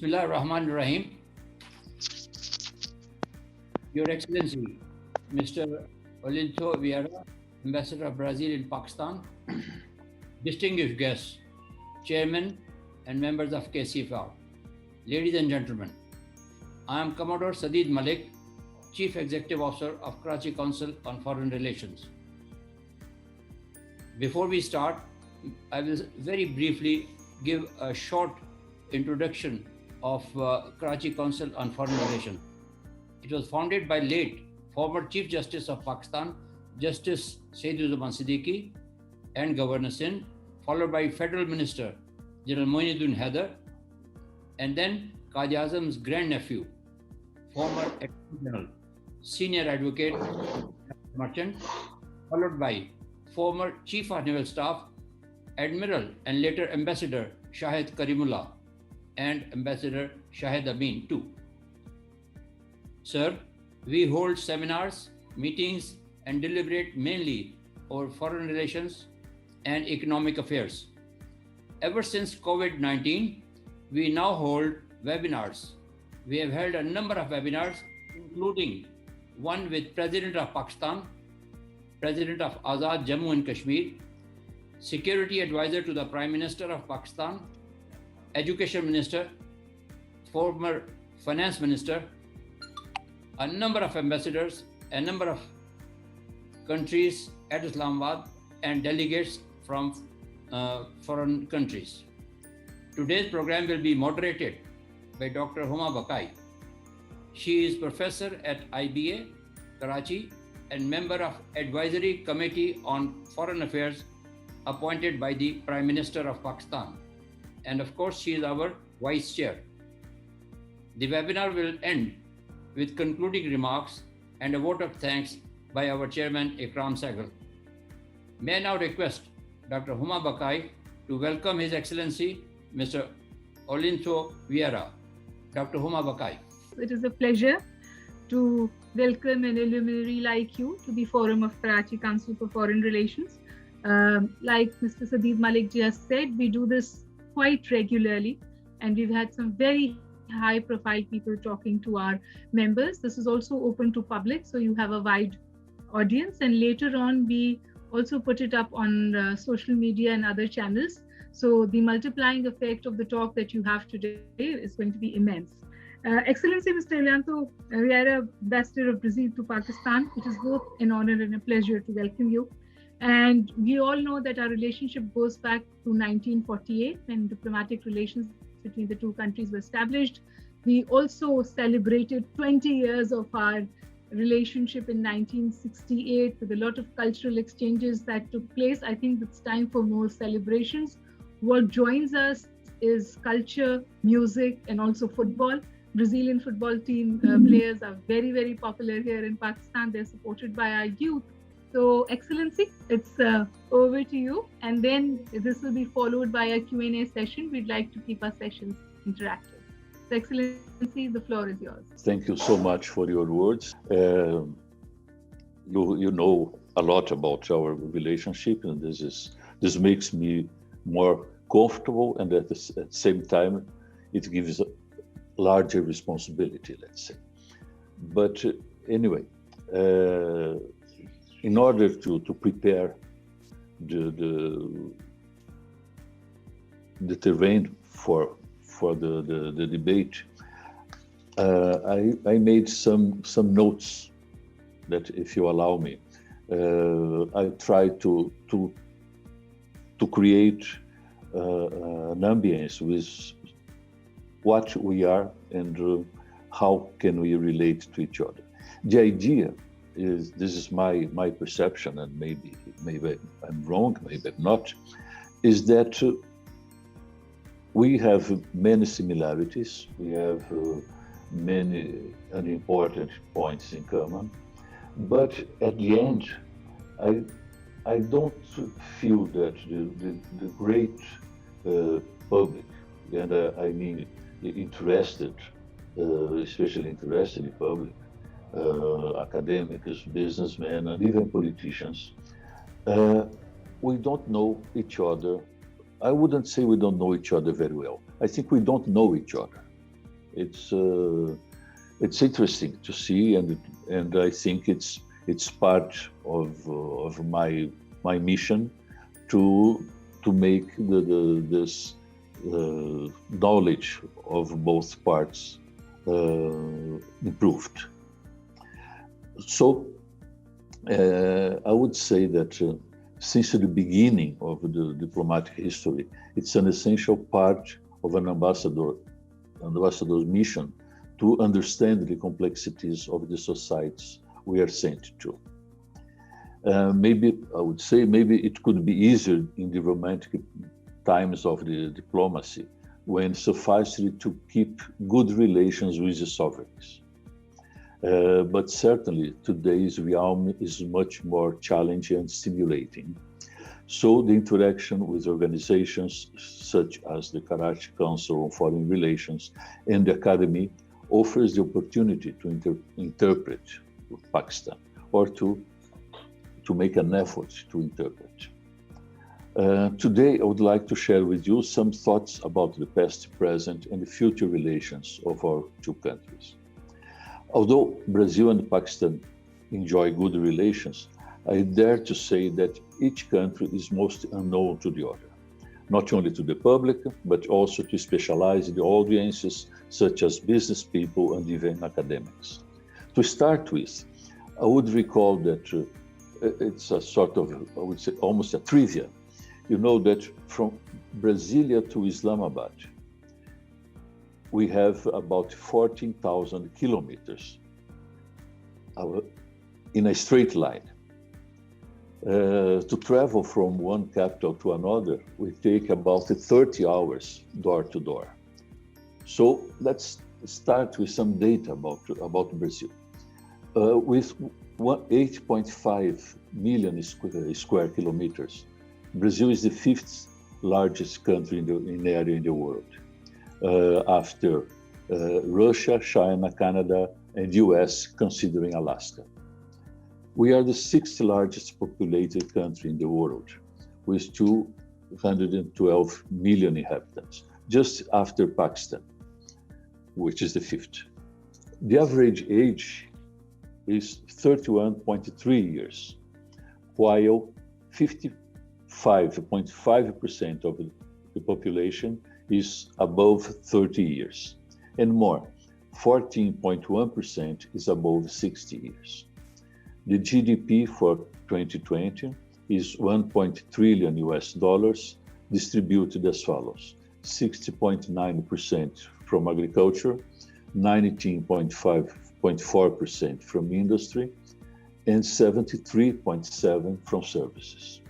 Bismillah ar-Rahman ar-Rahim. Your Excellency, Mr. Olyntho Vieira, Ambassador of Brazil in Pakistan, distinguished guests, Chairman and members of KCFR, ladies and gentlemen, I am Commodore Sadid Malik, Chief Executive Officer of Karachi Council on Foreign Relations. Before we start, I will very briefly give a short introduction of Karachi Council on Foreign Relations. It was founded by late former Chief Justice of Pakistan, Justice Sayyid-ur-Rahman Siddiqui, and Governor Sindh, followed by Federal Minister General Moinuddin Haider, and then Qaid Azam's grandnephew, former Attorney General, Senior Advocate Merchant, followed by former Chief of Naval Staff, Admiral and later Ambassador Shahid Karimullah, and Ambassador Shahid Amin too. Sir, we hold seminars, meetings, and deliberate mainly over foreign relations and economic affairs. Ever since COVID-19, we now hold webinars. We have held a number of webinars, including one with President of Pakistan, President of Azad Jammu and Kashmir, Security Advisor to the Prime Minister of Pakistan, Education Minister, former Finance Minister, a number of ambassadors, a number of countries at Islamabad, and delegates from foreign countries. Today's program will be moderated by Dr. Huma Baqai. She is professor at IBA, Karachi, and member of Advisory Committee on Foreign Affairs appointed by the Prime Minister of Pakistan. And of course, she is our Vice Chair. The webinar will end with concluding remarks and a vote of thanks by our Chairman, Ikram Sehgal. May I now request Dr. Huma Baqai to welcome His Excellency, Mr. Olyntho Vieira. Dr. Huma Baqai. It is a pleasure to welcome an luminary like you to the Forum of Karachi Council for Foreign Relations. Like Mr. Sadid Malik just said, we do this quite regularly, and we've had some very high-profile people talking to our members. This is also open to public, so you have a wide audience, and later on we also put it up on social media and other channels. So the multiplying effect of the talk that you have today is going to be immense. Excellency Mr. Olyntho Vieira, Ambassador of Brazil to Pakistan, it is both an honor and a pleasure to welcome you. And we all know that our relationship goes back to 1948 when diplomatic relations between the two countries were established. We also celebrated 20 years of our relationship in 1968 with a lot of cultural exchanges that took place. I think it's time for more celebrations. What joins us is culture, music, and also football. Brazilian football team players are very, very popular here in Pakistan. They're supported by our youth. So, Excellency, it's over to you. And then this will be followed by a Q&A session. We'd like to keep our sessions interactive. So, Excellency, the floor is yours. Thank you so much for your words. You know a lot about our relationship, and this makes me more comfortable, and at the same time, it gives a larger responsibility, let's say. But anyway, in order to prepare the terrain for the debate, I made some notes that, if you allow me, I try to create an ambience with what we are and how can we relate to each other. The idea is, this is my perception, and maybe I'm wrong, maybe I'm not, is that we have many similarities, we have many unimportant points in common, but at the end, I don't feel that the great public, and I mean interested, especially interested in public, academics, businessmen, and even politicians, we don't know each other. I wouldn't say we don't know each other very well. I think we don't know each other. it's interesting to see, and I think it's part of my mission to make this knowledge of both parts improved. So I would say that since the beginning of the diplomatic history, it's an essential part of an ambassador's mission to understand the complexities of the societies we are sent to. Maybe I would say maybe it could be easier in the romantic times of the diplomacy, when sufficed to keep good relations with the sovereigns. But certainly today's realm is much more challenging and stimulating. So the interaction with organizations such as the Karachi Council on Foreign Relations and the Academy offers the opportunity to interpret Pakistan, or to make an effort to interpret. Today, I would like to share with you some thoughts about the past, present, and the future relations of our two countries. Although Brazil and Pakistan enjoy good relations, I dare to say that each country is most unknown to the other, not only to the public, but also to specialized audiences such as business people and even academics. To start with, I would recall that it's a sort of, I would say, almost a trivia. You know that from Brasilia to Islamabad, we have about 14,000 kilometers in a straight line. To travel from one capital to another, we take about 30 hours door to door. So let's start with some data about Brazil. With 8.5 million square kilometers, Brazil is the fifth largest country in the area in the world, after Russia, China, Canada, and US, considering Alaska. We are the sixth largest populated country in the world, with 212 million inhabitants, just after Pakistan, which is the fifth. The average age is 31.3 years, while 55.5% of the population is above 30 years, and more, 14.1% is above 60 years. The GDP for 2020 is $1 trillion US, distributed as follows: 60.9% from agriculture, 19.4% from industry, and 73.7% from services.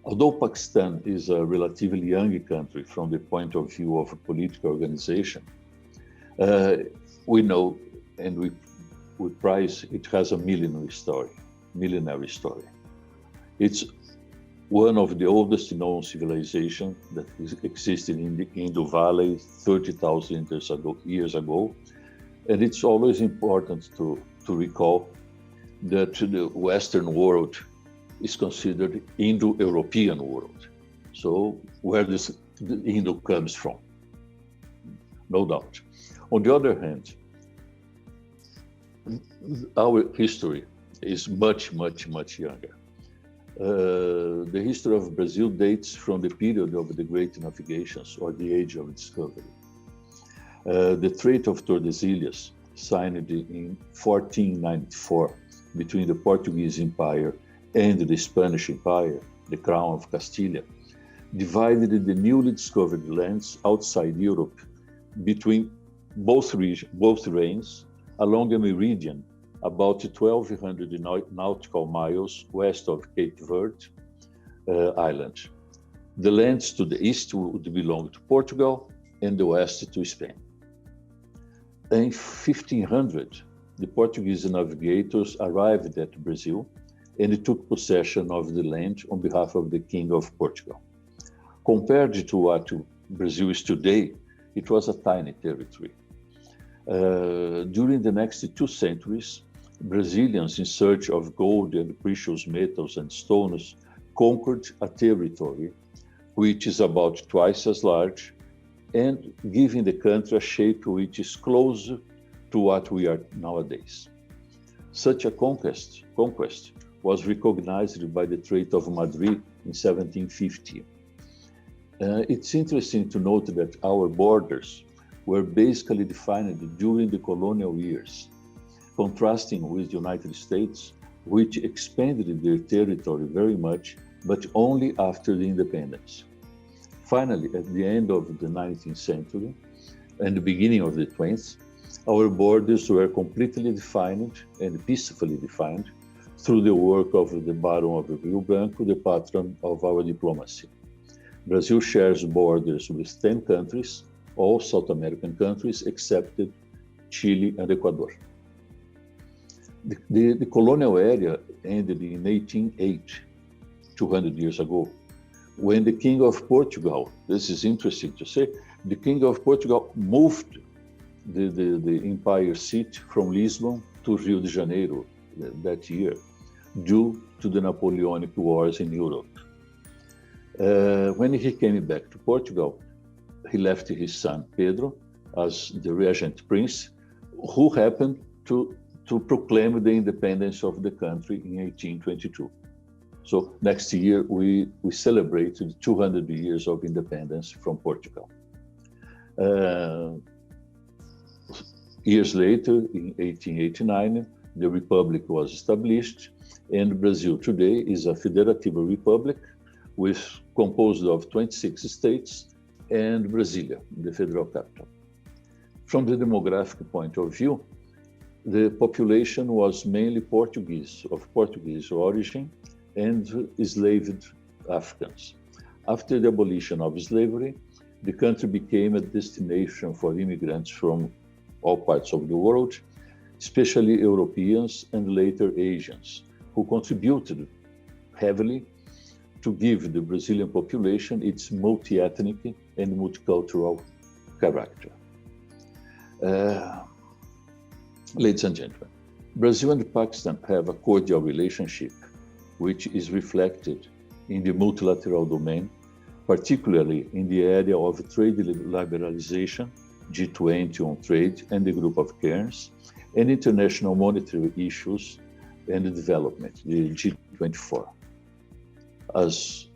Although Pakistan is a relatively young country from the point of view of a political organization, we know and we prize it has a millenary story. It's one of the oldest known civilizations that existed in the Indo Valley 30,000 years ago. And it's always important to recall that the Western world is considered Indo-European world. So where the Indo comes from, no doubt. On the other hand, our history is much, much, much younger. The history of Brazil dates from the period of the Great Navigations, or the Age of Discovery. The Strait of Tordesilhas, signed in 1494 between the Portuguese Empire and the Spanish Empire, the Crown of Castile, divided the newly discovered lands outside Europe between both reigns along a meridian about 1,200 nautical miles west of Cape Verde Island. The lands to the east would belong to Portugal and the west to Spain. In 1500, the Portuguese navigators arrived at Brazil and took possession of the land on behalf of the King of Portugal. Compared to what Brazil is today, it was a tiny territory. During the next 2 centuries, Brazilians in search of gold and precious metals and stones conquered a territory which is about twice as large and giving the country a shape which is closer to what we are nowadays. Such a conquest was recognized by the Treaty of Madrid in 1750. It's interesting to note that our borders were basically defined during the colonial years, contrasting with the United States, which expanded their territory very much, but only after the independence. Finally, at the end of the 19th century and the beginning of the 20th, our borders were completely defined and peacefully defined through the work of the Baron of Rio Branco, the patron of our diplomacy. Brazil shares borders with 10 countries, all South American countries, except Chile and Ecuador. The colonial area ended in 1808, 200 years ago, when the King of Portugal, this is interesting to say, the King of Portugal moved the empire seat from Lisbon to Rio de Janeiro that year, due to the Napoleonic Wars in Europe. When he came back to Portugal, he left his son Pedro as the regent prince, who happened to proclaim the independence of the country in 1822. So next year, we celebrated 200 years of independence from Portugal. Years later, in 1889, the Republic was established, and Brazil today is a federative republic composed of 26 states and Brasilia, the federal capital. From the demographic point of view, the population was mainly Portuguese, of Portuguese origin, and enslaved Africans. After the abolition of slavery, the country became a destination for immigrants from all parts of the world, especially Europeans and later Asians, who contributed heavily to give the Brazilian population its multi-ethnic and multicultural character. Ladies and gentlemen, Brazil and Pakistan have a cordial relationship, which is reflected in the multilateral domain, particularly in the area of trade liberalization, G20 on trade and the group of cairns, and international monetary issues and development, the G24. As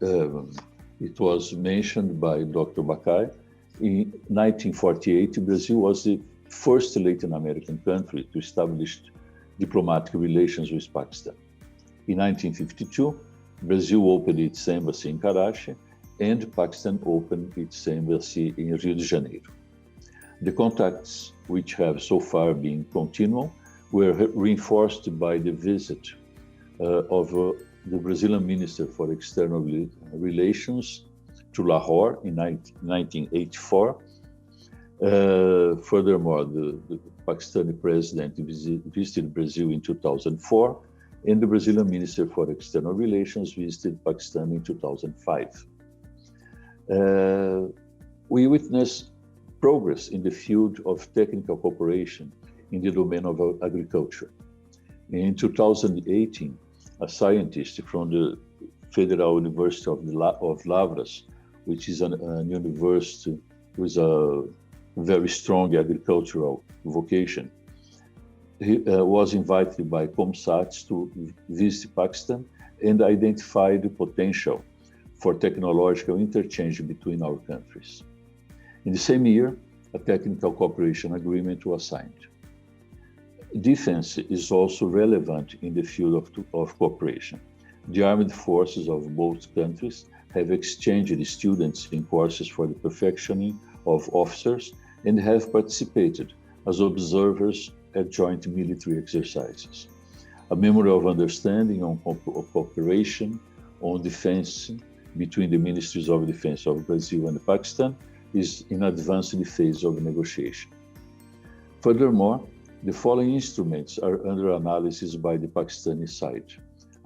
it was mentioned by Dr. Baqai, in 1948, Brazil was the first Latin American country to establish diplomatic relations with Pakistan. In 1952, Brazil opened its embassy in Karachi, and Pakistan opened its embassy in Rio de Janeiro. The contacts, which have so far been continual, were reinforced by the visit of the Brazilian Minister for External Relations to Lahore in 1984. Furthermore, the Pakistani president visited Brazil in 2004, and the Brazilian Minister for External Relations visited Pakistan in 2005. We witnessed progress in the field of technical cooperation in the domain of agriculture. In 2018, a scientist from the Federal University of Lavras, which is a university with a very strong agricultural vocation, he was invited by ComSats to visit Pakistan and identify the potential for technological interchange between our countries. In the same year, a technical cooperation agreement was signed. Defense is also relevant in the field of cooperation. The armed forces of both countries have exchanged students in courses for the perfectioning of officers and have participated as observers at joint military exercises. A memorandum of understanding on cooperation on defense between the Ministries of Defense of Brazil and Pakistan is in advanced phase of negotiation. Furthermore, the following instruments are under analysis by the Pakistani side: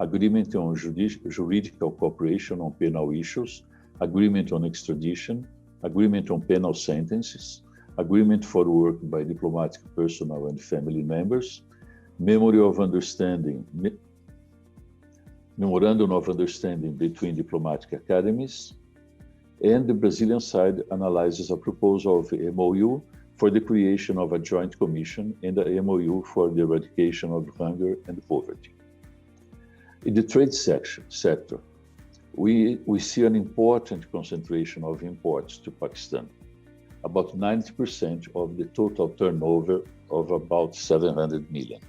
agreement on juridical cooperation on penal issues, agreement on extradition, agreement on penal sentences, agreement for work by diplomatic personnel and family members, memorandum of understanding between diplomatic academies, And the Brazilian side analyzes a proposal of MOU for the creation of a joint commission and a MOU for the eradication of hunger and poverty. In the trade sector, we see an important concentration of imports to Pakistan, about 90% of the total turnover of about 700 million.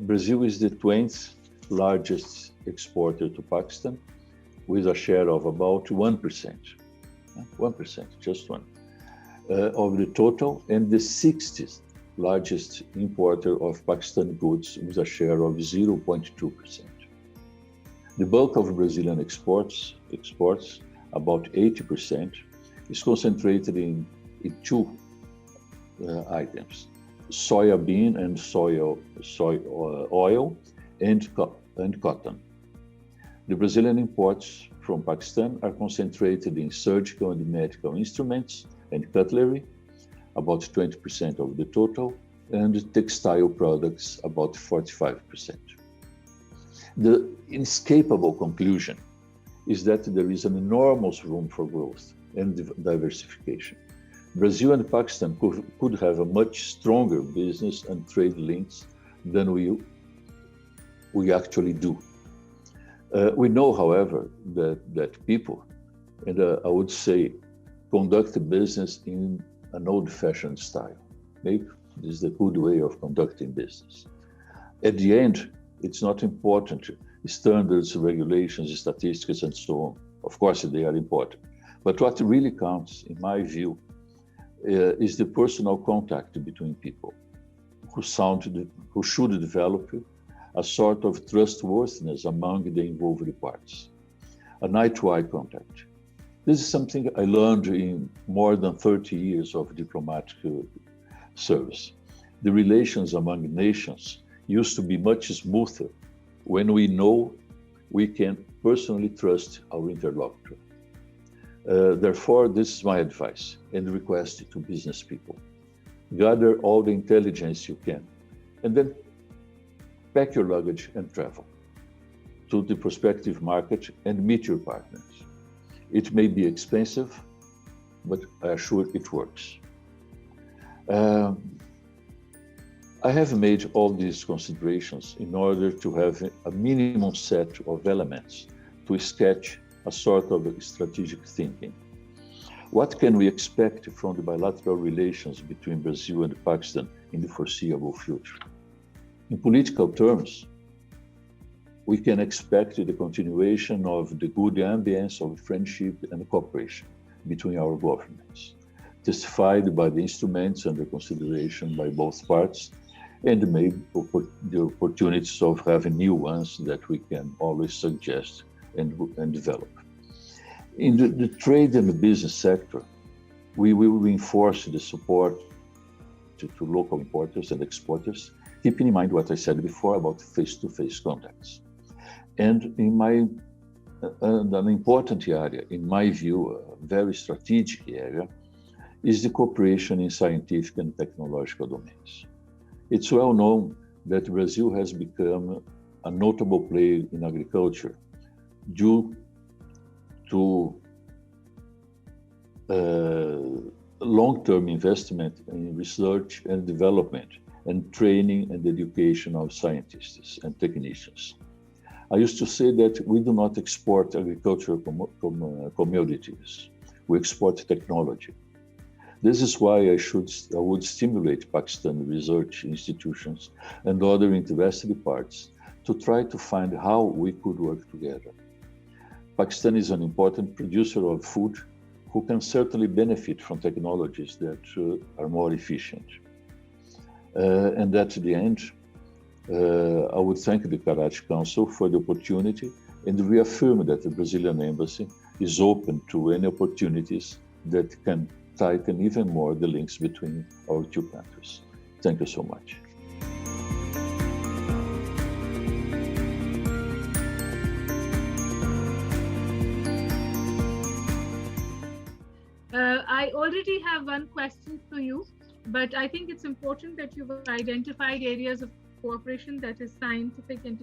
Brazil is the 20th largest exporter to Pakistan, with a share of about 1%, just one, of the total, and the 60th largest importer of Pakistani goods with a share of 0.2%. The bulk of Brazilian exports, about 80%, is concentrated in two items: soya bean and soy oil and cotton. The Brazilian imports from Pakistan are concentrated in surgical and medical instruments and cutlery, about 20% of the total, and textile products, about 45%. The inescapable conclusion is that there is an enormous room for growth and diversification. Brazil and Pakistan could have a much stronger business and trade links than we actually do. We know, however, that people, and I would say, conduct business in an old-fashioned style. Maybe this is the good way of conducting business. At the end, it's not important standards, regulations, statistics, and so on. Of course, they are important. But what really counts, in my view, is the personal contact between people who should develop a sort of trustworthiness among the involved parties, an eye-to-eye contact. This is something I learned in more than 30 years of diplomatic service. The relations among nations used to be much smoother when we know we can personally trust our interlocutor. Therefore, this is my advice and request to business people. Gather all the intelligence you can, and then pack your luggage and travel to the prospective market and meet your partners. It may be expensive, but I assure it works. I have made all these considerations in order to have a minimum set of elements to sketch a sort of strategic thinking. What can we expect from the bilateral relations between Brazil and Pakistan in the foreseeable future? In political terms, we can expect the continuation of the good ambience of friendship and cooperation between our governments, testified by the instruments under consideration by both parts, and maybe the opportunities of having new ones that we can always suggest and develop. In the trade and the business sector, we will reinforce the support to local importers and exporters, keeping in mind what I said before about face-to-face contacts. And an important area, in my view, a very strategic area, is the cooperation in scientific and technological domains. It's well known that Brazil has become a notable player in agriculture due to long-term investment in research and development and training and education of scientists and technicians. I used to say that we do not export agricultural commodities, we export technology. This is why I would stimulate Pakistan research institutions and other interested parties to try to find how we could work together. Pakistan is an important producer of food who can certainly benefit from technologies that are more efficient. And at the end, I would thank the Karachi Council for the opportunity and reaffirm that the Brazilian Embassy is open to any opportunities that can tighten even more the links between our two countries. Thank you so much. I already have one question for you, but I think it's important that you've identified areas of cooperation, that is scientific and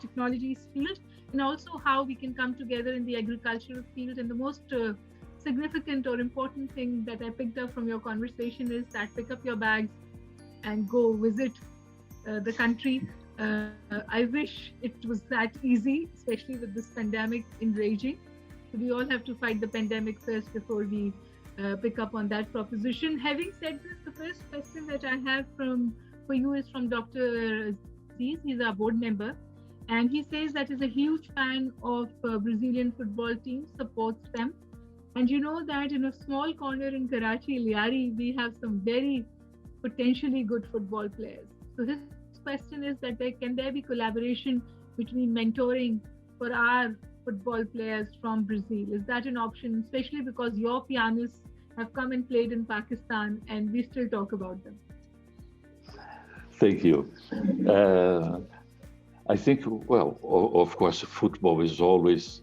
technologies field, and also how we can come together in the agricultural field. And the most significant or important thing that I picked up from your conversation is that pick up your bags and go visit the country. I wish it was that easy, especially with this pandemic enraging. So we all have to fight the pandemic first before we pick up on that proposition. Having said this, the first question that I have for you is from Dr. Aziz. He's our board member, and he says that he's a huge fan of Brazilian football team, supports them. And you know that in a small corner in Karachi, Liari, we have some very potentially good football players. So his question is that can there be collaboration between mentoring for our football players from Brazil? Is that an option, especially because your pianists have come and played in Pakistan and we still talk about them? Thank you. I think, well, of course, football is always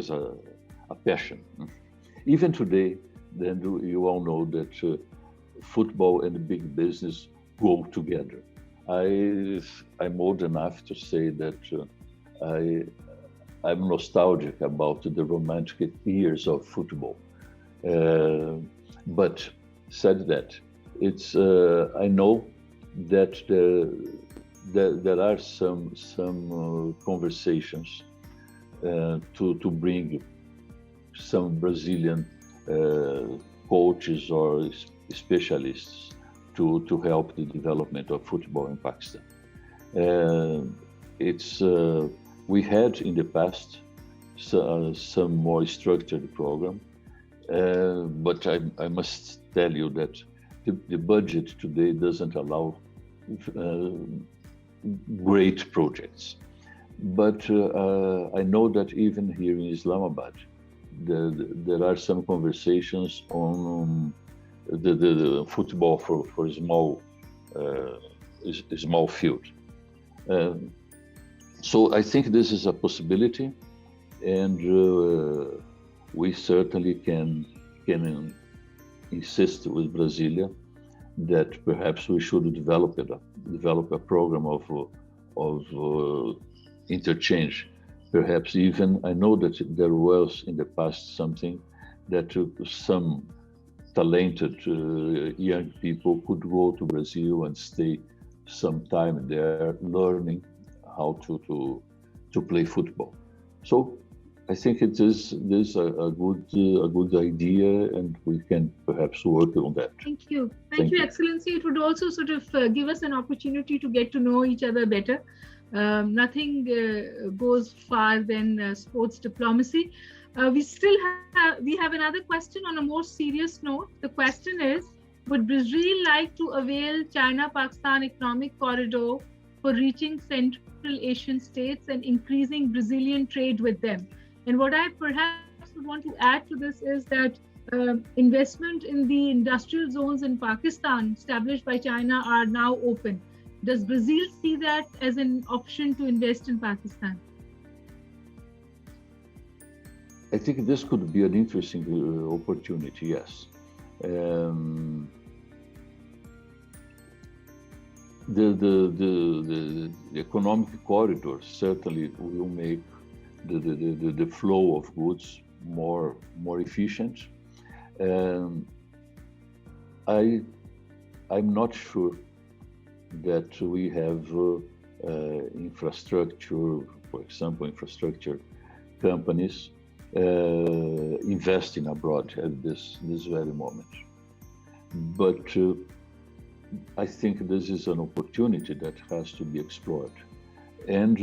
a passion. Even today, then you all know that football and big business go together. I'm old enough to say that I'm nostalgic about the romantic years of football. But said that, it's I know that there are some conversations to bring some Brazilian coaches or specialists to help the development of football in Pakistan. We had in the past some more structured program, but I must tell you that the budget today doesn't allow great projects. But I know that even here in Islamabad, there are some conversations on the football for small field. So I think this is a possibility, and we certainly can insist with Brasilia that perhaps we should develop a program of interchange. Perhaps even, I know that there was in the past something that some talented young people could go to Brazil and stay some time there learning how to play football. So I think it is a good idea, and we can perhaps work on that. Thank you. Thank you, Excellency. It would also sort of give us an opportunity to get to know each other better. Nothing goes far than sports diplomacy. We have another question on a more serious note. The question is, would Brazil like to avail China-Pakistan economic corridor for reaching Central Asian states and increasing Brazilian trade with them? And what I perhaps would want to add to this is that investment in the industrial zones in Pakistan established by China are now open. Does Brazil see that as an option to invest in Pakistan? I think this could be an interesting opportunity, yes. The economic corridor certainly will make the flow of goods more efficient. I'm not sure that we have infrastructure, for example, infrastructure companies investing abroad at this very moment. But I think this is an opportunity that has to be explored, and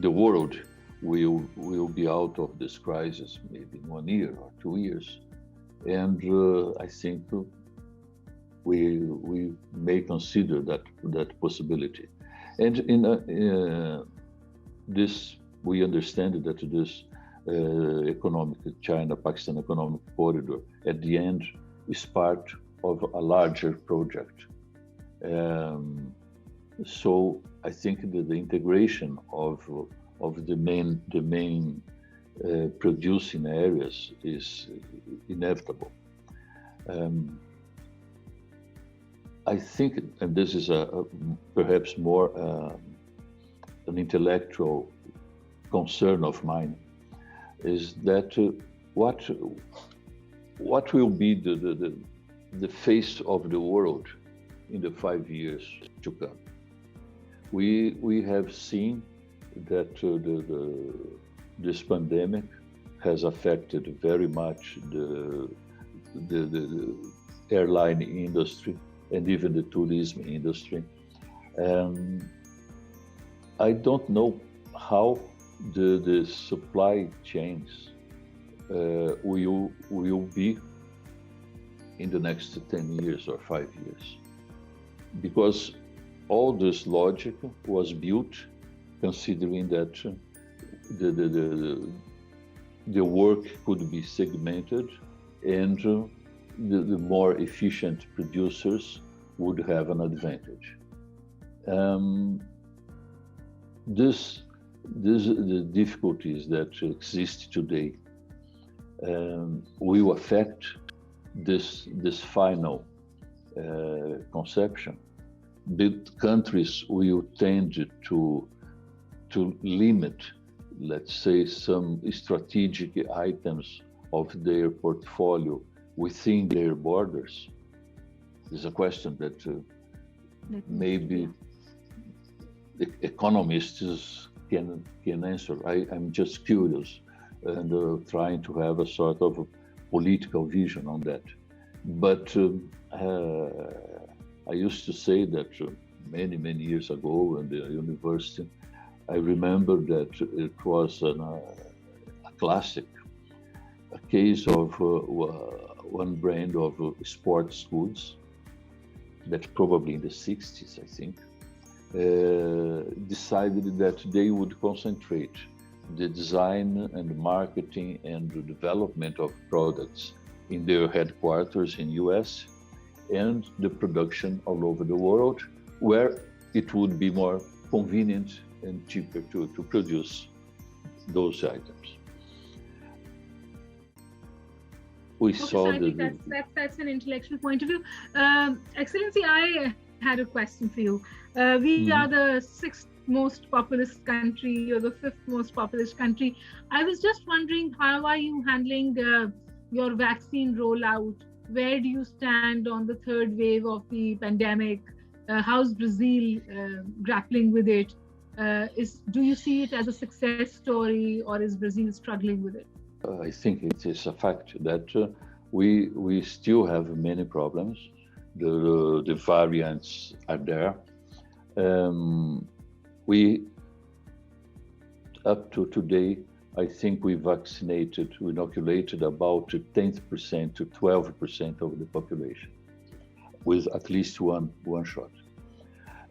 the world will be out of this crisis maybe in 1 year or 2 years, and I think we may consider that possibility. And in this, we understand that this economic China-Pakistan economic corridor at the end is part of a larger project. So I think that the integration of the main producing areas is inevitable. I think, and this is perhaps more an intellectual concern of mine, is that what will be the face of the world in the 5 years to come? We have seen that this pandemic has affected very much the airline industry and even the tourism industry. I don't know how the supply chains will be in the next 10 years or 5 years, because all this logic was built considering that the work could be segmented and the more efficient producers would have an advantage. The difficulties that exist today will affect this final conception. The countries will tend to limit, let's say, some strategic items of their portfolio within their borders. There's a question that maybe economists can answer. I'm just curious and trying to have a sort of political vision on that. But I used to say that many years ago in the university, I remember that it was a classic, a case of one brand of sports goods that probably in the 60s, I think, decided that they would concentrate the design and marketing and the development of products in their headquarters in US and the production all over the world, where it would be more convenient and cheaper to produce those items. We saw I think that's an intellectual point of view. Excellency, I had a question for you. We are the 6th most populous country, or the 5th most populous country. I was just wondering, how are you handling your vaccine rollout? Where do you stand on the 3rd wave of the pandemic? How's Brazil grappling with it? Do you see it as a success story, or is Brazil struggling with it? I think it is a fact that we still have many problems. The variants are there. Up to today, I think we inoculated about 10% to 12% of the population with at least one shot.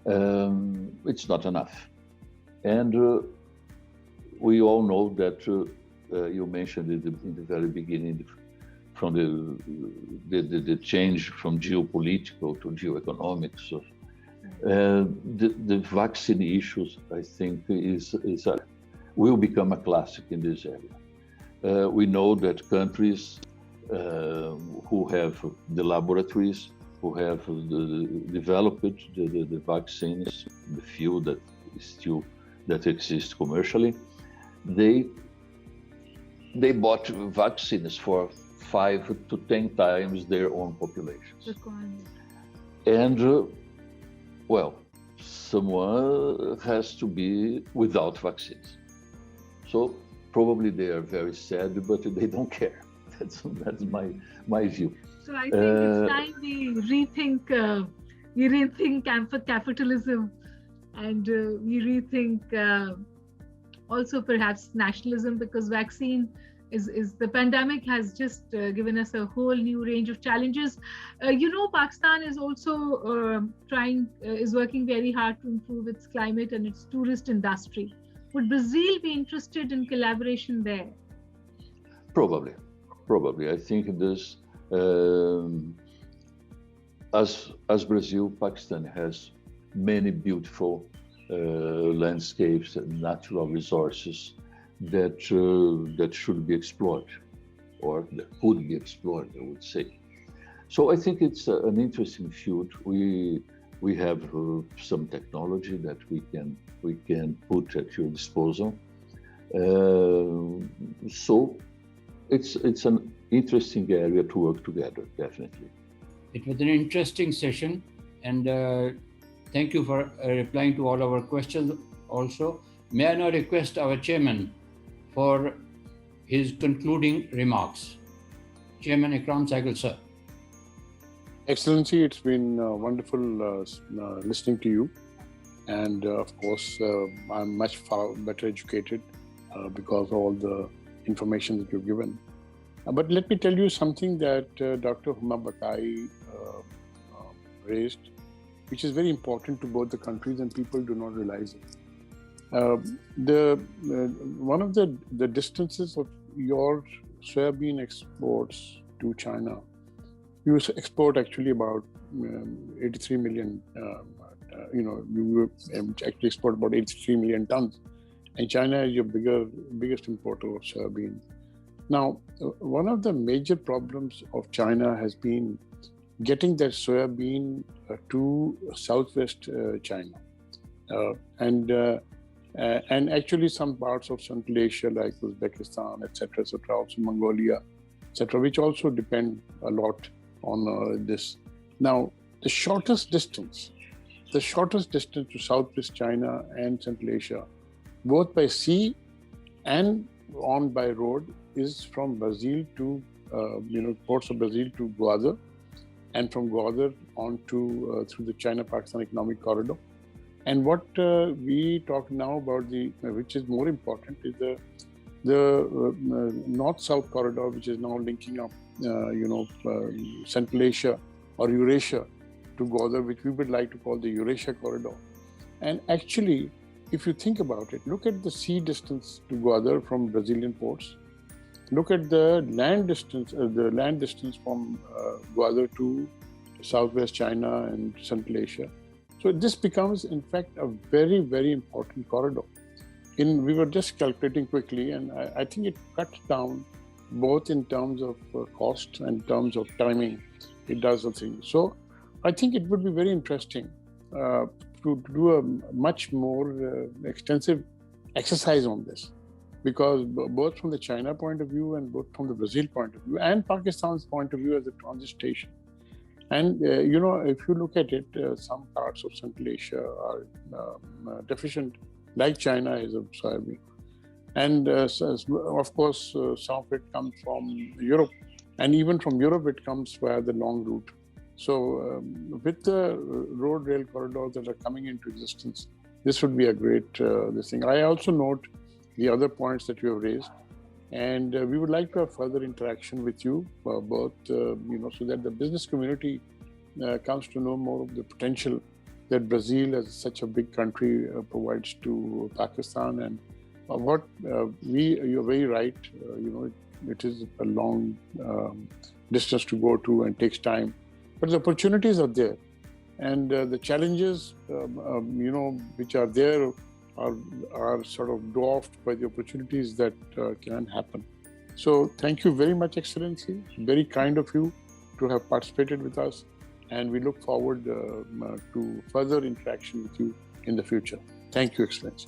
It's not enough. And we all know that you mentioned it in the very beginning, from the change from geopolitical to geoeconomics. So, the vaccine issues, I think, will become a classic in this area. We know that countries who have the laboratories, who have developed the vaccines, the few that exist commercially, they bought vaccines for 5 to 10 times their own populations. And well, someone has to be without vaccines. So probably they are very sad, but they don't care. That's my view. So I think it's time we rethink capitalism, and we rethink also perhaps nationalism, because vaccine is the pandemic has just given us a whole new range of challenges. Pakistan is also is working very hard to improve its climate and its tourist industry. Would Brazil be interested in collaboration there? Probably. I think this, as Brazil, Pakistan has many beautiful landscapes and natural resources that should be explored, or that could be explored, I would say. So I think it's an interesting field. We have some technology that we can put at your disposal. So it's an interesting area to work together, definitely. It was an interesting session, and thank you for replying to all our questions also. May I now request our chairman for his concluding remarks. Chairman Ikram Sehgal, sir. Excellency, it's been wonderful listening to you. And of course, I'm much far better educated because of all the information that you've given. But let me tell you something that Dr. Huma Baqai raised, which is very important to both the countries, and people do not realize it. One of the distances of your soybean exports to China, you export actually about 83 million, you actually export about 83 million tons. And China is your biggest importer of soybean. Now, one of the major problems of China has been getting that soybean to southwest China. And actually some parts of Central Asia like Uzbekistan, etc., also Mongolia, etc., which also depend a lot on this. Now, the shortest distance to southwest China and Central Asia, both by sea and on by road, is from Brazil to, ports of Brazil to Gwadar, and from Gwadar on to through the China-Pakistan Economic Corridor. And what we talk now about, which is more important, is the north-south corridor, which is now linking up, Central Asia or Eurasia to Gwadar, which we would like to call the Eurasia corridor. And actually, if you think about it, look at the sea distance to Gwadar from Brazilian ports. Look at the land distance from Gwadar to southwest China and Central Asia. So this becomes, in fact, a very, very important corridor. We were just calculating quickly, and I think it cuts down both in terms of cost and in terms of timing. It does the thing. So I think it would be very interesting to do a much more extensive exercise on this, because both from the China point of view and both from the Brazil point of view and Pakistan's point of view as a transit station. And, if you look at it, some parts of Central Asia are deficient, like China is of soybean. And of course, some of it comes from Europe. And even from Europe, it comes via the long route. So with the road rail corridors that are coming into existence, this would be a great thing. I also note the other points that you have raised. And we would like to have further interaction with you, both, so that the business community comes to know more of the potential that Brazil, as such a big country, provides to Pakistan. And you're very right, it is a long distance to go to and takes time. But the opportunities are there. And the challenges, which are there, are sort of dwarfed by the opportunities that can happen. So thank you very much, Excellency. Very kind of you to have participated with us. And we look forward to further interaction with you in the future. Thank you, Excellency.